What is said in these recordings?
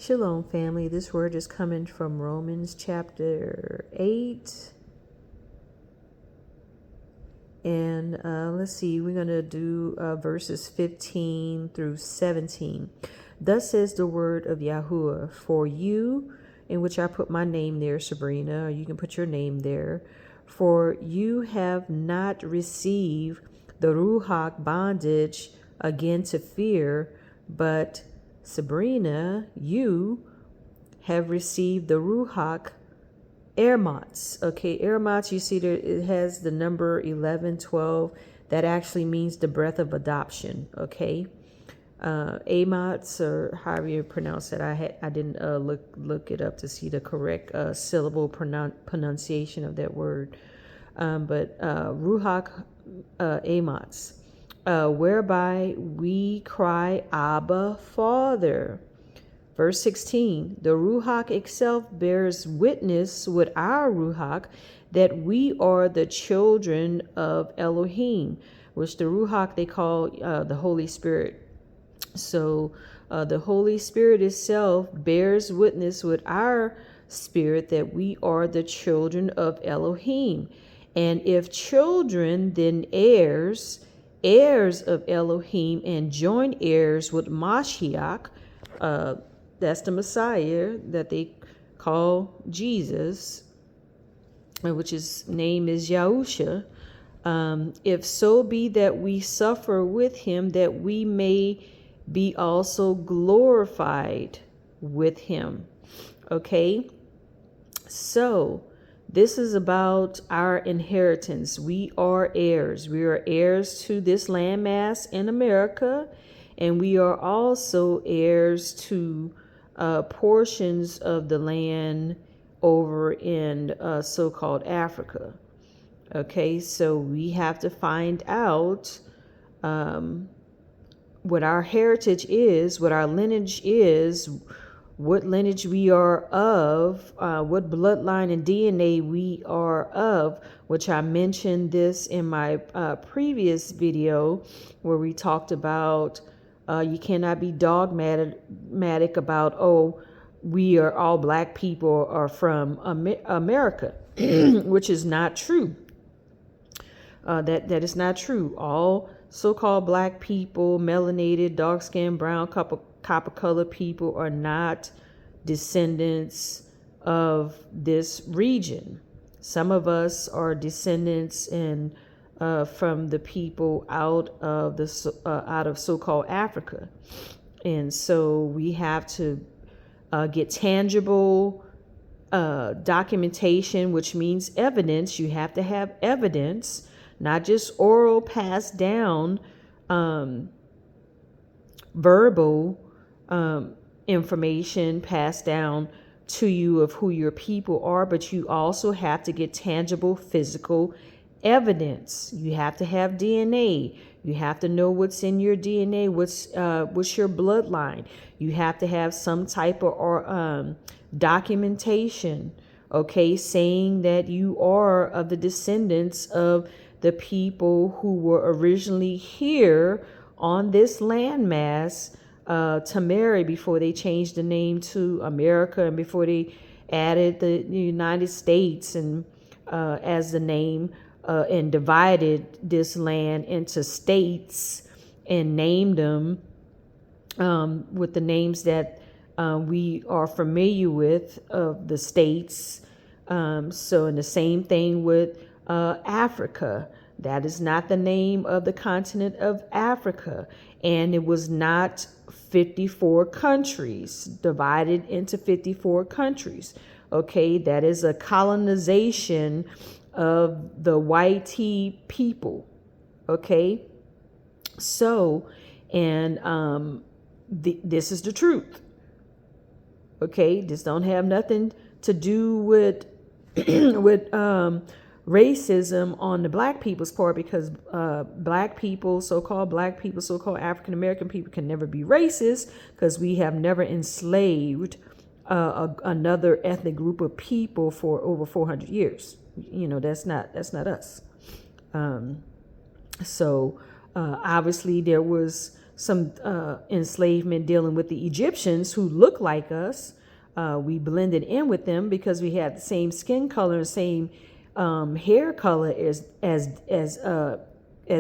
Shalom, family. This word is coming from Romans chapter 8. And let's see, we're going to do verses 15 through 17. Thus says the word of Yahuah, for you, in which I put my name there, Sabrina, or you can put your name there, for you have not received the Ruach bondage again to fear, but Sabrina, you have received the Ruach Aymots. Okay, Aymots, you see there, it has the number 11, 12. That actually means the breath of adoption. Okay, Aymots, or however you pronounce it. I didn't look it up to see the correct syllable pronunciation of that word. But Ruach Aymots, whereby we cry, Abba, Father. Verse 16, the Ruach itself bears witness with our Ruach that we are the children of Elohiym, which the Ruach they call the Holy Spirit. So the Holy Spirit itself bears witness with our spirit that we are the children of Elohiym. And if children, then heirs, heirs of Elohiym, and joint heirs with Mashiach, that's the Messiah that they call Jesus, which his name is Yahusha. If so be that we suffer with him, that we may be also glorified with him. Okay, so this is about our inheritance. We are heirs. We are heirs to this landmass in America, and we are also heirs to portions of the land over in so-called Africa. Okay, so we have to find out what our heritage is, what our lineage is, what lineage we are of, what bloodline and DNA we are of, which I mentioned this in my previous video where we talked about you cannot be dogmatic about, oh, we are all black people are from America, which is not true. That is not true. All so-called black people, melanated, dark-skinned, brown, copper-colored people are not descendants of this region. Some of us are descendants from the people out of so-called Africa, and so we have to get tangible documentation, which means evidence. You have to have evidence, not just oral passed down verbal information passed down to you of who your people are, but you also have to get tangible physical evidence. You have to have DNA. You have to know what's in your DNA, what's your bloodline. You have to have some type of documentation, okay, saying that you are of the descendants of the people who were originally here on this landmass to marry before they changed the name to America and before they added the United States and as the name and divided this land into states and named them with the names that we are familiar with of the states. So, and the same thing with Africa. That is not the name of the continent of Africa. And it was not 54 countries, divided into 54 countries. Okay, that is a colonization of the white people. Okay, so, and this is the truth. Okay, this don't have nothing to do with with racism on the black people's part, because black people, so-called African American people, can never be racist because we have never enslaved another ethnic group of people for over 400 years. That's not us. So obviously there was some enslavement dealing with the Egyptians who look like us. We blended in with them because we had the same skin color, same hair color as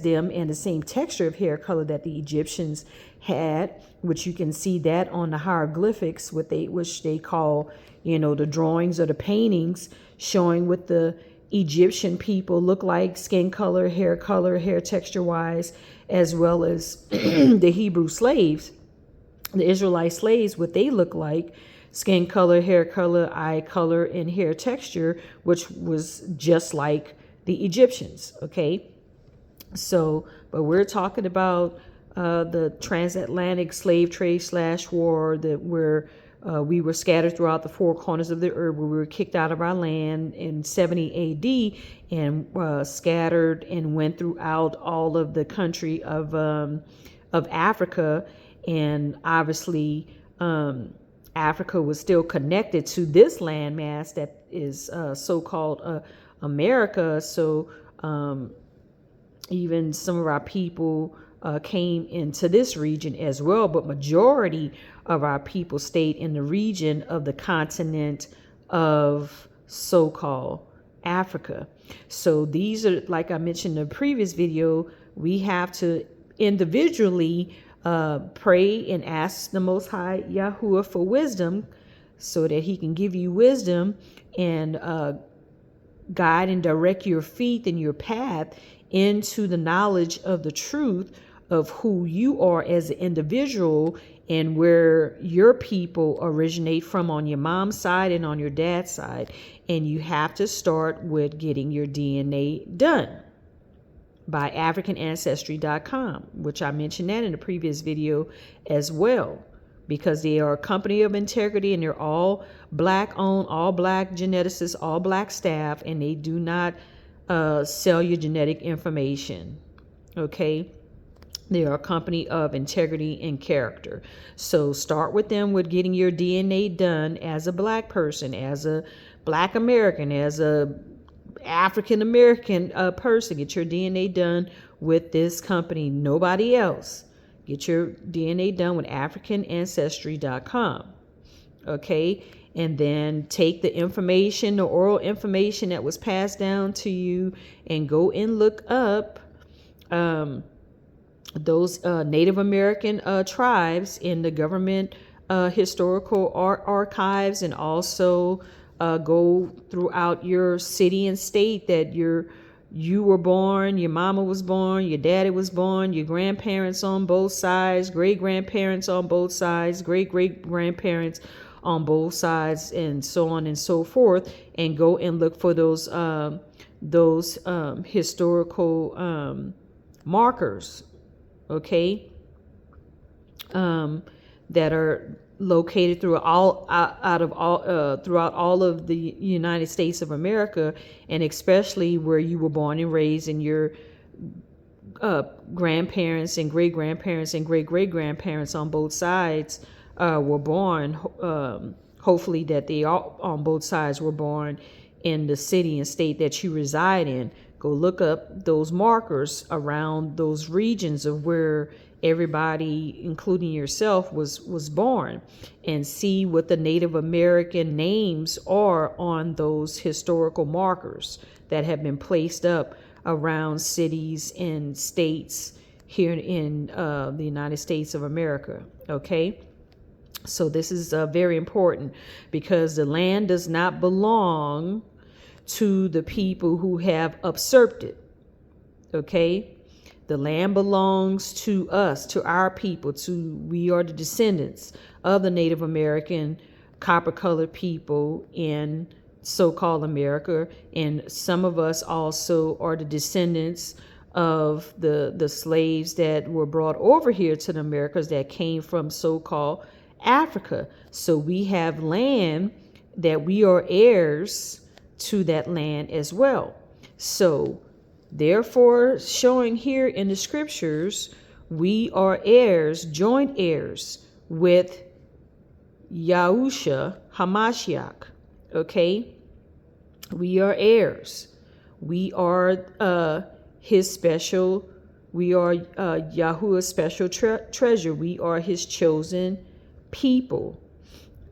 them, and the same texture of hair color that the Egyptians had, which you can see that on the hieroglyphics, which they call, the drawings or the paintings showing what the Egyptian people look like, skin color, hair texture wise, as well as the Hebrew slaves, the Israelite slaves, what they look like, skin color, hair color, eye color, and hair texture, which was just like the Egyptians. Okay. So, but we're talking about the transatlantic slave trade / war that we were scattered throughout the four corners of the earth, where we were kicked out of our land in 70 AD and scattered and went throughout all of the country of Africa. And obviously, Africa was still connected to this landmass that is so-called America. So even some of our people came into this region as well, but majority of our people stayed in the region of the continent of so-called Africa. So these are, like I mentioned in the previous video, we have to individually pray and ask the Most High Yahuah for wisdom, so that he can give you wisdom and guide and direct your feet and your path into the knowledge of the truth of who you are as an individual and where your people originate from on your mom's side and on your dad's side. And you have to start with getting your DNA done by AfricanAncestry.com, which I mentioned that in the previous video as well, because they are a company of integrity and they're all black owned, all black geneticists, all black staff, and they do not sell your genetic information. Okay. They are a company of integrity and character. So start with them with getting your DNA done as a black person, as a black American, as a African American person. Get your DNA done with this company, nobody else. Get your DNA done with AfricanAncestry.com. Okay. And then take the information, the oral information that was passed down to you, and go and look up those Native American tribes in the government historical archives, and also go throughout your city and state that you were born, your mama was born, your daddy was born, your grandparents on both sides, great-grandparents on both sides, great-great-grandparents on both sides, and so on and so forth, and go and look for those historical markers, okay, that are located throughout all of the United States of America, and especially where you were born and raised, and your grandparents and great-grandparents and great-great-grandparents on both sides were born. Hopefully that they all on both sides were born in the city and state that you reside in. Go look up those markers around those regions of where everybody, including yourself, was born, and see what the Native American names are on those historical markers that have been placed up around cities and states here in the United States of America. Okay. So this is very important, because the land does not belong to the people who have usurped it. Okay. The land belongs to us, to our people, we are the descendants of the Native American copper-colored people in so-called America. And some of us also are the descendants of the slaves that were brought over here to the Americas that came from so-called Africa. So we have land that we are heirs to, that land as well. So therefore, showing here in the scriptures, we are heirs, joint heirs with Yahusha HaMashiach. Okay? We are heirs. We are his special We are Yahuah's special treasure. We are his chosen people.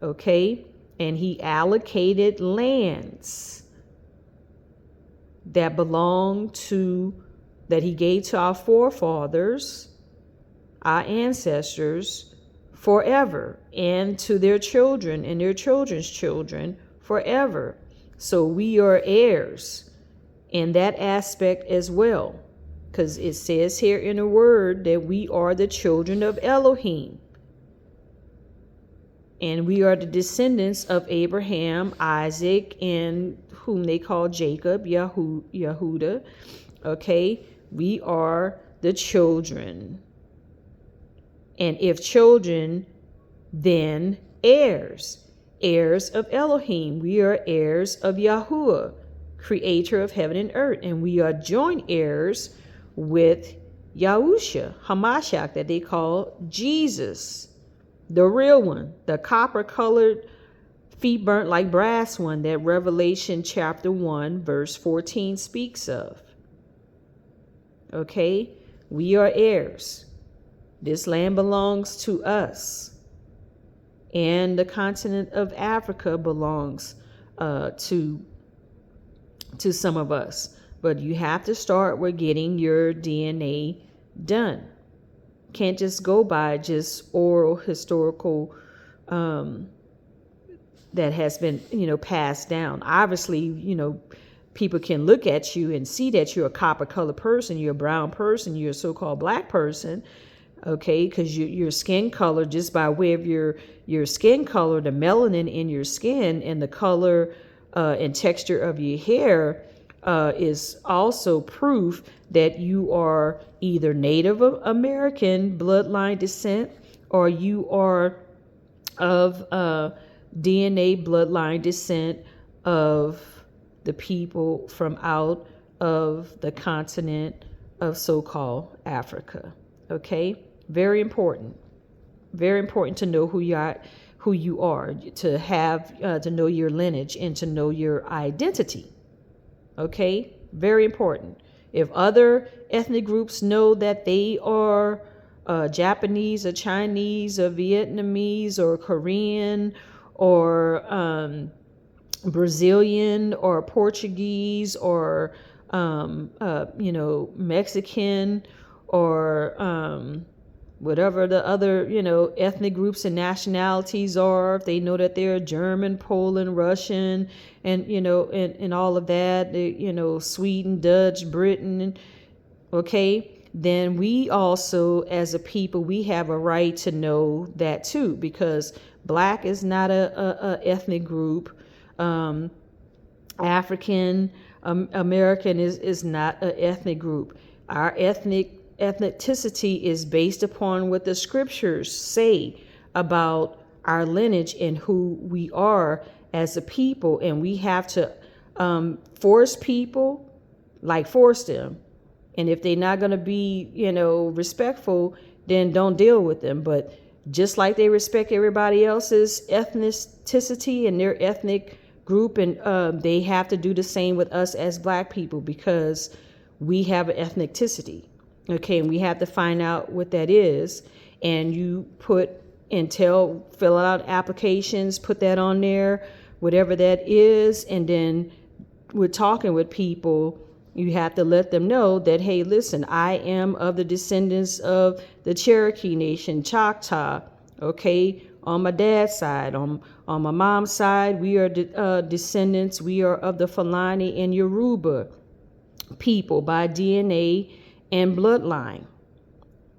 Okay? And he allocated lands that he gave to our forefathers, our ancestors, forever, and to their children and their children's children forever. So we are heirs in that aspect as well, because it says here in the word that we are the children of Elohiym. And we are the descendants of Abraham, Isaac, and whom they call Jacob, Yahudah. Okay, we are the children. And if children, then heirs. Heirs of Elohiym. We are heirs of Yahuah, creator of heaven and earth. And we are joint heirs with Yahusha, Mashiach, that they call Jesus. The real one, the copper-colored, feet burnt like brass one that Revelation chapter 1, verse 14 speaks of. Okay, we are heirs. This land belongs to us. And the continent of Africa belongs to some of us. But you have to start with getting your DNA done. Can't just go by just oral historical that has been, passed down. Obviously, people can look at you and see that you're a copper colored person, you're a brown person, you're a so-called black person, okay, because your skin color, just by way of your skin color, the melanin in your skin and the color and texture of your hair is also proof that you are either Native American bloodline descent or you are of DNA bloodline descent of the people from out of the continent of so-called Africa. Okay, very important to know who you are, to have to know your lineage and to know your identity. Okay, very important. If other ethnic groups know that they are Japanese or Chinese or Vietnamese or Korean or Brazilian or Portuguese or Mexican or whatever the other ethnic groups and nationalities are, if they know that they're German, Poland, Russian, and and all of that, Sweden, Dutch, Britain, okay, then we also as a people, we have a right to know that too, because black is not a ethnic group. African American is not an ethnic group. Our ethnicity is based upon what the scriptures say about our lineage and who we are as a people. And we have to force people, force them. And if they're not going to be, respectful, then don't deal with them. But just like they respect everybody else's ethnicity and their ethnic group, and they have to do the same with us as black people, because we have an ethnicity. Okay, and we have to find out what that is. And you fill out applications, put that on there, whatever that is. And then we're talking with people. You have to let them know that, hey, listen, I am of the descendants of the Cherokee Nation, Choctaw, okay, on my dad's side. On my mom's side, we are descendants. We are of the Fulani and Yoruba people by DNA and bloodline,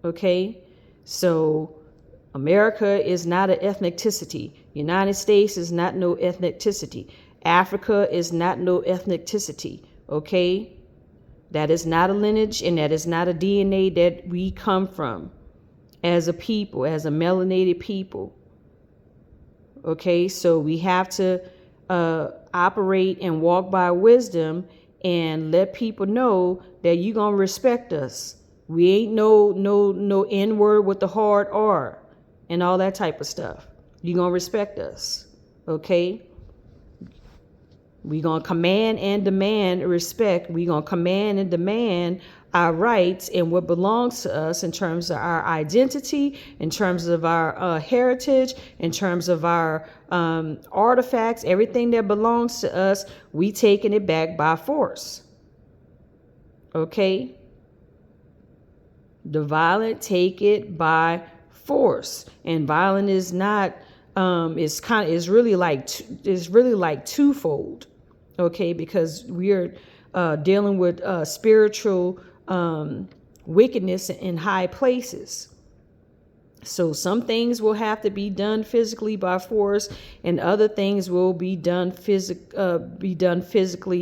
okay? So America is not an ethnicity. United States is not no ethnicity. Africa is not no ethnicity, okay? That is not a lineage, and that is not a DNA that we come from as a people, as a melanated people. Okay, so we have to operate and walk by wisdom and let people know that you're going to respect us. We ain't no N-word with the hard R and all that type of stuff. You're going to respect us, okay? We're going to command and demand respect. We're going to command and demand our rights and what belongs to us in terms of our identity, in terms of our heritage, in terms of our artifacts, everything that belongs to us, we taking it back by force. Okay? The violent take it by force, and violent is not is really like twofold. Okay, because we are dealing with spiritual wickedness in high places. So some things will have to be done physically by force, and other things will be done physically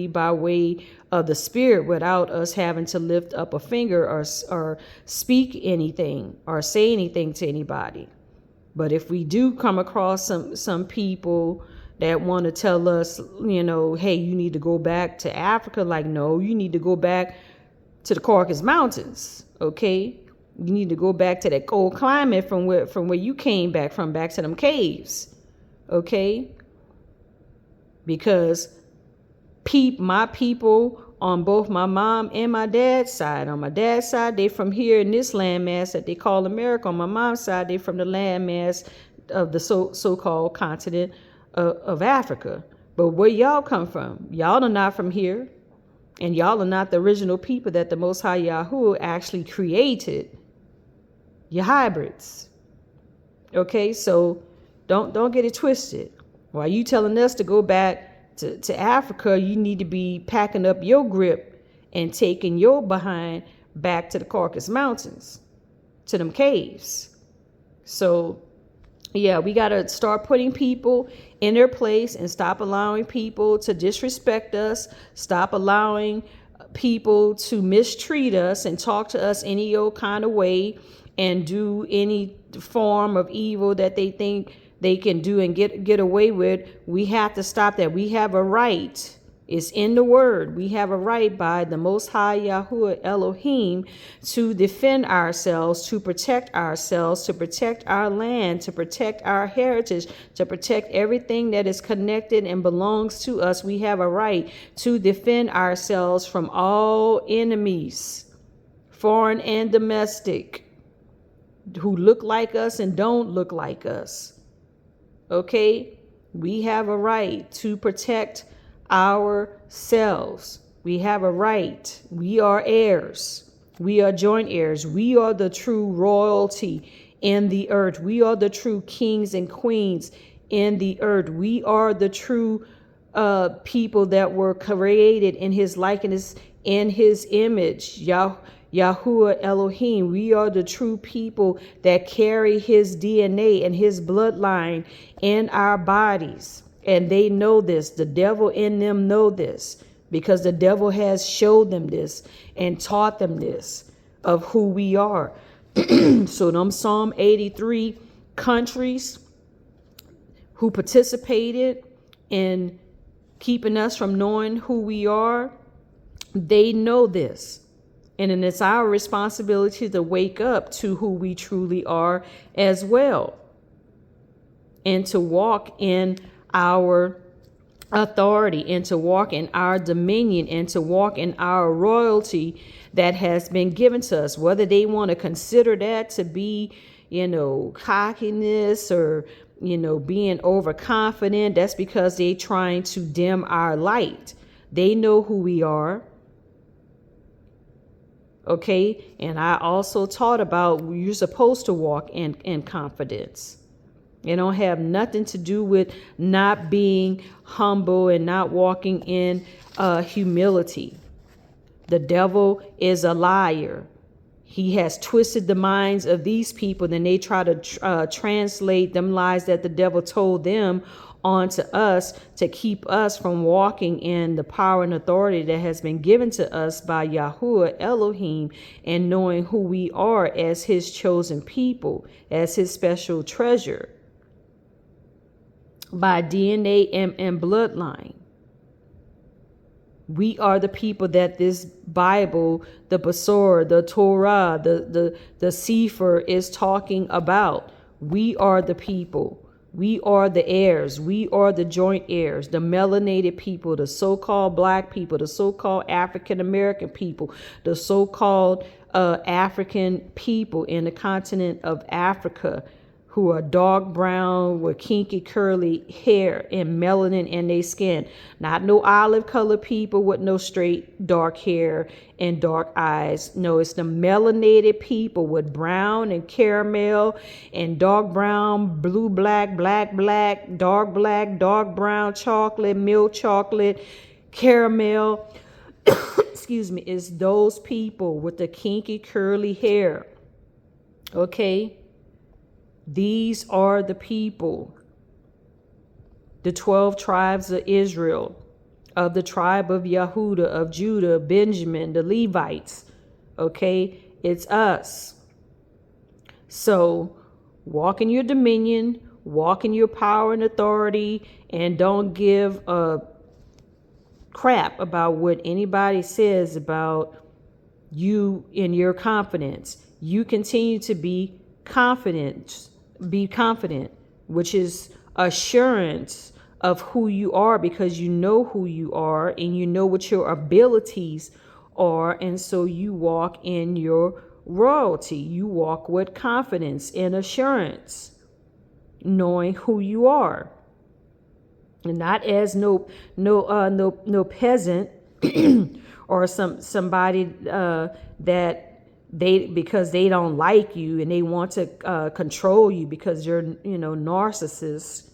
by way of the spirit, without us having to lift up a finger or speak anything or say anything to anybody. But if we do come across some people that want to tell us, hey, you need to go back to Africa, like, no, you need to go back to the Caucasus Mountains. Okay, you need to go back to that cold climate from where you came back from, back to them caves. Okay, because my people on both my mom and my dad's side. On my dad's side, they from here in this landmass that they call America. On my mom's side, they from the landmass of the so-called continent of Africa. But where y'all come from? Y'all are not from here. And y'all are not the original people that the Most High Yahuah actually created. You're hybrids. Okay, so don't get it twisted. While you telling us to go back to Africa, you need to be packing up your grip and taking your behind back to the Caucasus Mountains, to them caves. So, yeah, we got to start putting people in their place and stop allowing people to disrespect us. Stop allowing people to mistreat us and talk to us any old kind of way and do any form of evil that they think they can do and get away with. We have to stop that. We have a right. It's in the word. We have a right by the Most High Yahuah Elohiym to defend ourselves, to protect ourselves, to protect our land, to protect our heritage, to protect everything that is connected and belongs to us. We have a right to defend ourselves from all enemies, foreign and domestic, who look like us and don't look like us. Okay, we have a right to protect ourselves. We have a right. We are heirs. We are joint heirs. We are the true royalty in the earth. We are the true kings and queens in the earth. We are the true people that were created in his likeness, in his image. Yahuah Elohiym, we are the true people that carry his DNA and his bloodline in our bodies. And they know this. The devil in them know this, because the devil has showed them this and taught them this of who we are. So them Psalm 83 countries who participated in keeping us from knowing who we are, they know this. And then it's our responsibility to wake up to who we truly are as well, and to walk in our authority, and to walk in our dominion, and to walk in our royalty that has been given to us. Whether they want to consider that to be, cockiness or, being overconfident, that's because they're trying to dim our light. They know who we are. Okay, and I also taught about you're supposed to walk in confidence. It don't have nothing to do with not being humble and not walking in humility. The devil is a liar. He has twisted the minds of these people. Then they try to translate them lies that the devil told them onto us to keep us from walking in the power and authority that has been given to us by Yahuah Elohiym, and knowing who we are as his chosen people, as his special treasure by DNA and bloodline. We are the people that this Bible, the Basor, the Torah, the Sefer is talking about. We are the people. We are the heirs. We are the joint heirs, the melanated people, the so-called black people, the so-called African-American people, the so-called African people in the continent of Africa who are dark brown with kinky curly hair and melanin in their skin. Not no olive colored people with no straight dark hair and dark eyes. No, it's the melanated people with brown and caramel and dark brown, blue, black, black, dark brown, chocolate, milk chocolate, caramel. Excuse me. It's those people with the kinky curly hair. Okay. These are the people, the 12 tribes of Israel, of the tribe of Yehudah, of Judah, Benjamin, the Levites. Okay, it's us. So walk in your dominion, walk in your power and authority, and don't give a crap about what anybody says about you in your confidence. You continue to be confident, which is assurance of who you are, because you know who you are and you know what your abilities are. And so you walk in your royalty. You walk with confidence and assurance, knowing who you are, and not as no peasant or somebody that because they don't like you and they want to control you because you're narcissists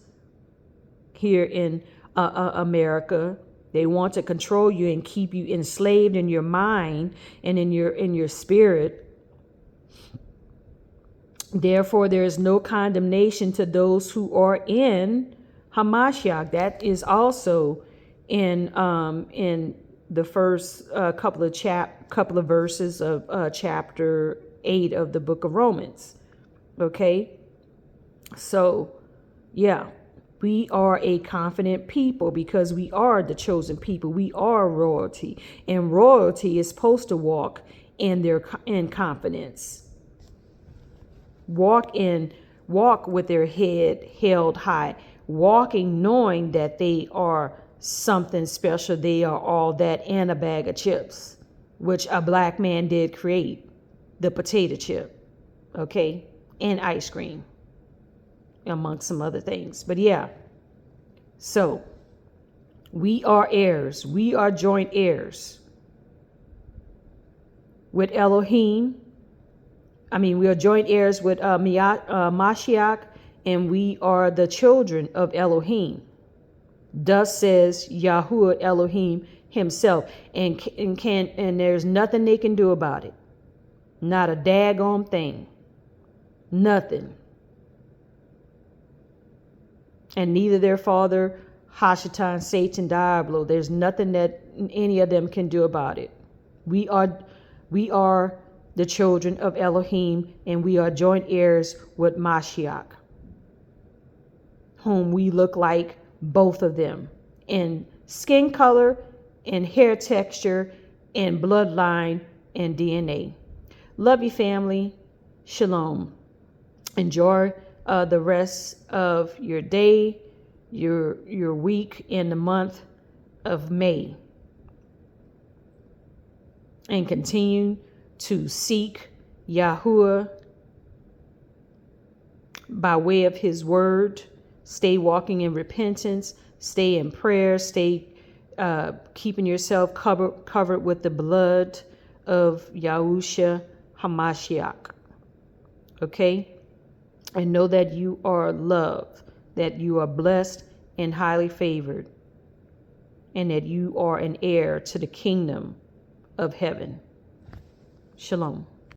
here in America. They want to control you and keep you enslaved in your mind and in your spirit. Therefore, there is no condemnation to those who are in Mashiach. That is also in the first couple of verses of chapter 8 of the book of Romans. Okay, so yeah, we are a confident people because we are the chosen people. We are royalty, and royalty is supposed to walk in confidence. Walk with their head held high, walking knowing that they are something special. They are all that and a bag of chips, which a black man did create, the potato chip, okay, and ice cream, amongst some other things. But yeah, so we are heirs. We are joint heirs with Elohiym. We are joint heirs with Mashiach, and we are the children of Elohiym. Thus says Yahuah Elohiym himself, and there's nothing they can do about it. Not a daggone thing. Nothing. And neither their father, Hashatan, Satan, Diablo. There's nothing that any of them can do about it. We are the children of Elohiym, and we are joint heirs with Mashiach, whom we look like both of them in skin color, in hair texture, in bloodline, and DNA. Love you, family. Shalom. Enjoy the rest of your day, your week, in the month of May, and continue to seek Yahuah by way of his word. Stay walking in repentance, stay in prayer, stay keeping yourself covered with the blood of Yahusha HaMashiach. Okay? And know that you are loved, that you are blessed and highly favored, and that you are an heir to the kingdom of heaven. Shalom.